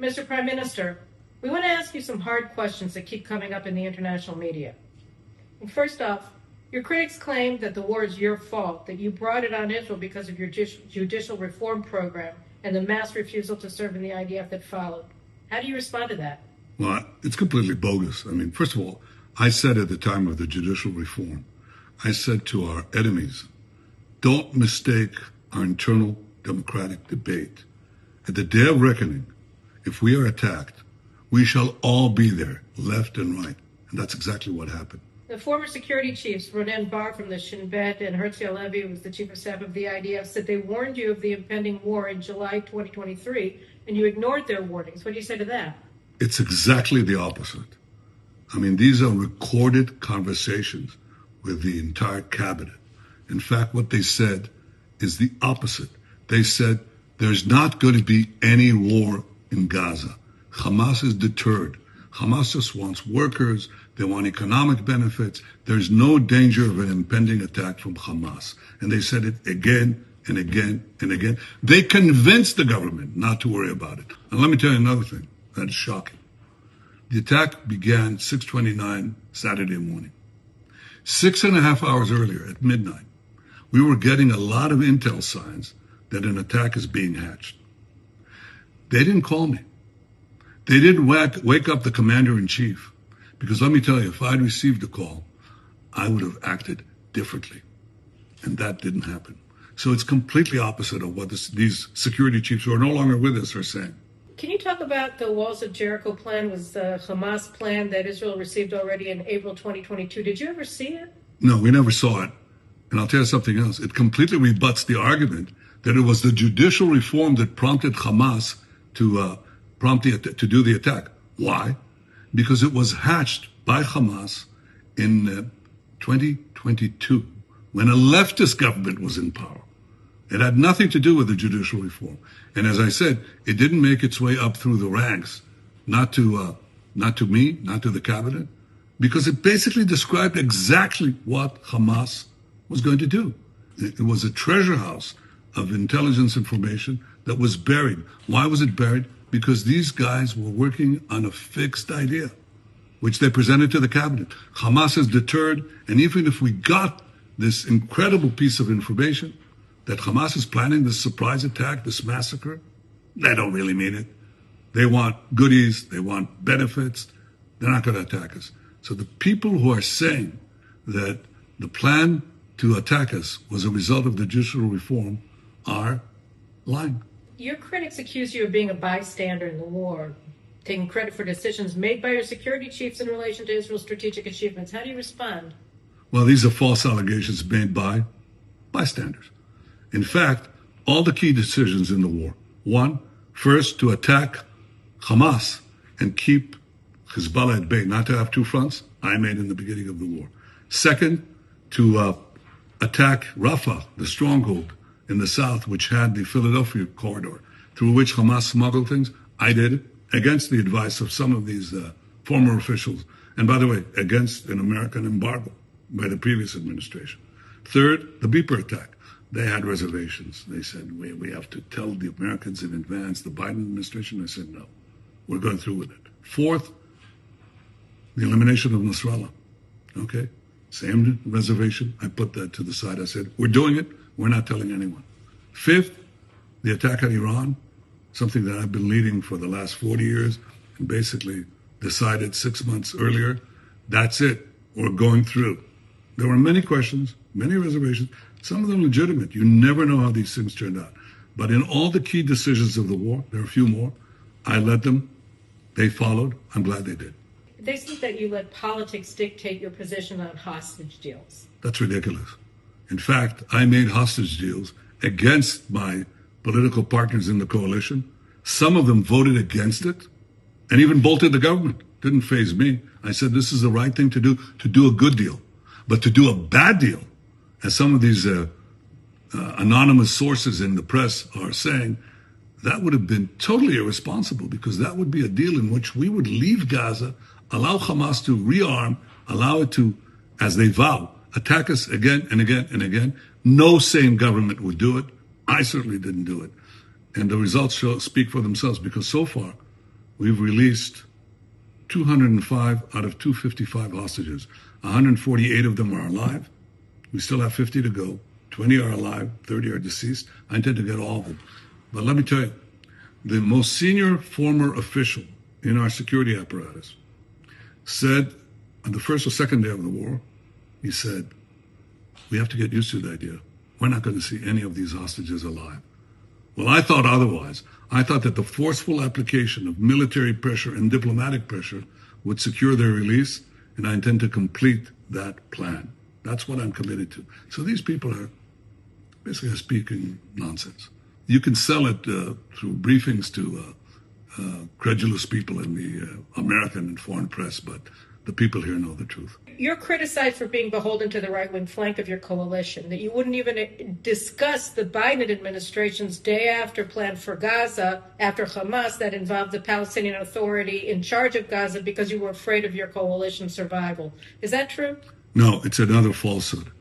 Mr. Prime Minister, we want to ask you some hard questions that keep coming up in the international media. And first off, your critics claim that the war is your fault, that you brought it on Israel because of your judicial reform program and the mass refusal to serve in the IDF that followed. How do you respond to that? Well, it's completely bogus. I mean, first of all, I said at the time of the judicial reform, I said to our enemies, don't mistake our internal democratic debate. At the day of reckoning, if we are attacked, we shall all be there, left and right. And that's exactly what happened. The former security chiefs, Ronen Bar from the Shin Bet and Herzl Levy, who was the chief of staff of the IDF, said they warned you of the impending war in July 2023, and you ignored their warnings. What do you say to that? It's exactly the opposite. I mean, these are recorded conversations with the entire cabinet. In fact, what they said is the opposite. They said there's not going to be any war in Gaza. Hamas is deterred. Hamas just wants workers. They want economic benefits. There's no danger of an impending attack from Hamas. And they said it again and again and again. They convinced the government not to worry about it. And let me tell you another thing that's shocking. The attack began 6:29 Saturday morning. 6.5 hours earlier, at midnight, we were getting a lot of intel signs that an attack is being hatched. They didn't call me. They didn't wake up the commander-in-chief. Because let me tell you, if I'd received a call, I would have acted differently. And that didn't happen. So it's completely opposite of what these security chiefs who are no longer with us are saying. Can you talk about the Walls of Jericho plan? Was the Hamas plan that Israel received already in April 2022? Did you ever see it? No, we never saw it. And I'll tell you something else. It completely rebuts the argument that it was the judicial reform that prompted Hamas to do the attack. Why? Because it was hatched by Hamas in 2022 when a leftist government was in power. It had nothing to do with the judicial reform. And as I said, it didn't make its way up through the ranks, not to me, not to the cabinet, because it basically described exactly what Hamas was going to do. It was a treasure house of intelligence information that was buried. Why was it buried? Because these guys were working on a fixed idea, which they presented to the cabinet. Hamas is deterred, and even if we got this incredible piece of information that Hamas is planning this surprise attack, this massacre, they don't really mean it. They want goodies, they want benefits. They're not going to attack us. So the people who are saying that the plan to attack us was a result of the judicial reform are lying. Your critics accuse you of being a bystander in the war, taking credit for decisions made by your security chiefs in relation to Israel's strategic achievements. How do you respond? Well, these are false allegations made by bystanders. In fact, all the key decisions in the war, one, first to attack Hamas and keep Hezbollah at bay, not to have two fronts, I made in the beginning of the war. Second, to attack Rafah, the stronghold in the south, which had the Philadelphia corridor, through which Hamas smuggled things. I did it against the advice of some of these former officials. And by the way, against an American embargo by the previous administration. Third, the Beeper attack. They had reservations. They said, we have to tell the Americans in advance. The Biden administration, I said, no, we're going through with it. Fourth, the elimination of Nasrallah. Okay, same reservation. I put that to the side. I said, we're doing it. We're not telling anyone. Fifth, the attack on Iran, something that I've been leading for the last 40 years and basically decided 6 months earlier. That's it. We're going through. There were many questions, many reservations, some of them legitimate. You never know how these things turned out. But in all the key decisions of the war, there are a few more, I led them. They followed. I'm glad they did. They think that you let politics dictate your position on hostage deals. That's ridiculous. In fact, I made hostage deals against my political partners in the coalition. Some of them voted against it and even bolted the government. Didn't faze me. I said, this is the right thing to do a good deal. But to do a bad deal, as some of these anonymous sources in the press are saying, that would have been totally irresponsible, because that would be a deal in which we would leave Gaza, allow Hamas to rearm, allow it to, as they vow, attack us again and again and again. No sane government would do it. I certainly didn't do it. And the results speak for themselves, because so far, we've released 205 out of 255 hostages. 148 of them are alive. We still have 50 to go. 20 are alive, 30 are deceased. I intend to get all of them. But let me tell you, the most senior former official in our security apparatus said on the first or second day of the war, he said, we have to get used to the idea. We're not going to see any of these hostages alive. Well, I thought otherwise. I thought that the forceful application of military pressure and diplomatic pressure would secure their release, and I intend to complete that plan. That's what I'm committed to. So these people are basically speaking nonsense. You can sell it through briefings to credulous people in the American and foreign press, but the people here know the truth. You're criticized for being beholden to the right-wing flank of your coalition, that you wouldn't even discuss the Biden administration's day-after plan for Gaza after Hamas that involved the Palestinian Authority in charge of Gaza because you were afraid of your coalition's survival. Is that true? No, it's another falsehood.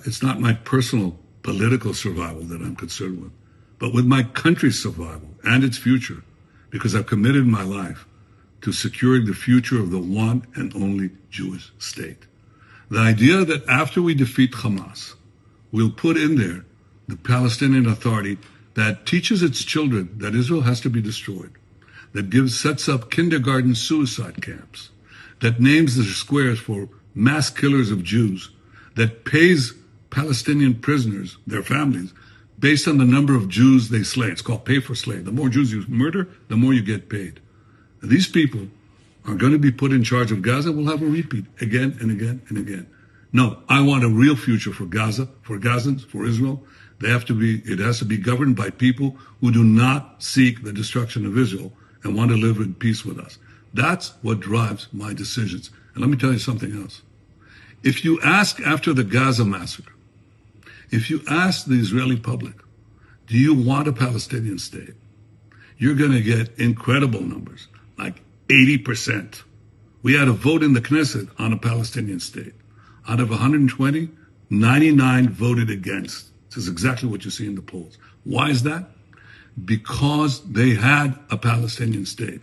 It's not my personal political survival that I'm concerned with, but with my country's survival and its future, because I've committed my life to securing the future of the one and only Jewish state. The idea that after we defeat Hamas, we'll put in there the Palestinian Authority that teaches its children that Israel has to be destroyed, that sets up kindergarten suicide camps, that names the squares for mass killers of Jews, that pays Palestinian prisoners, their families, based on the number of Jews they slay. It's called pay for slay. The more Jews you murder, the more you get paid. These people are going to be put in charge of Gaza. We'll have a repeat again and again and again. No, I want a real future for Gaza, for Gazans, for Israel. It has to be governed by people who do not seek the destruction of Israel and want to live in peace with us. That's what drives my decisions. And let me tell you something else. If you ask after the Gaza massacre, if you ask the Israeli public, do you want a Palestinian state? You're going to get incredible numbers. Like 80%. We had a vote in the Knesset on a Palestinian state. Out of 120, 99 voted against. This is exactly what you see in the polls. Why is that? Because they had a Palestinian state.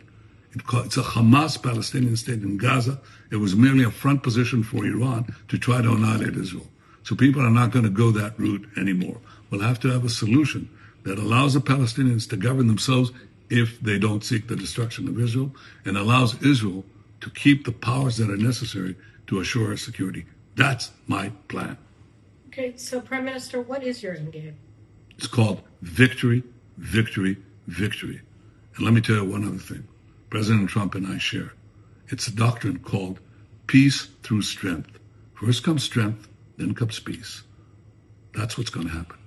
It's a Hamas Palestinian state in Gaza. It was merely a front position for Iran to try to annihilate Israel. So people are not going to go that route anymore. We'll have to have a solution that allows the Palestinians to govern themselves if they don't seek the destruction of Israel, and allows Israel to keep the powers that are necessary to assure our security. That's my plan. Okay, so Prime Minister, what is your end game? It's called victory, victory, victory. And let me tell you one other thing. President Trump and I share. It's a doctrine called peace through strength. First comes strength, then comes peace. That's what's going to happen.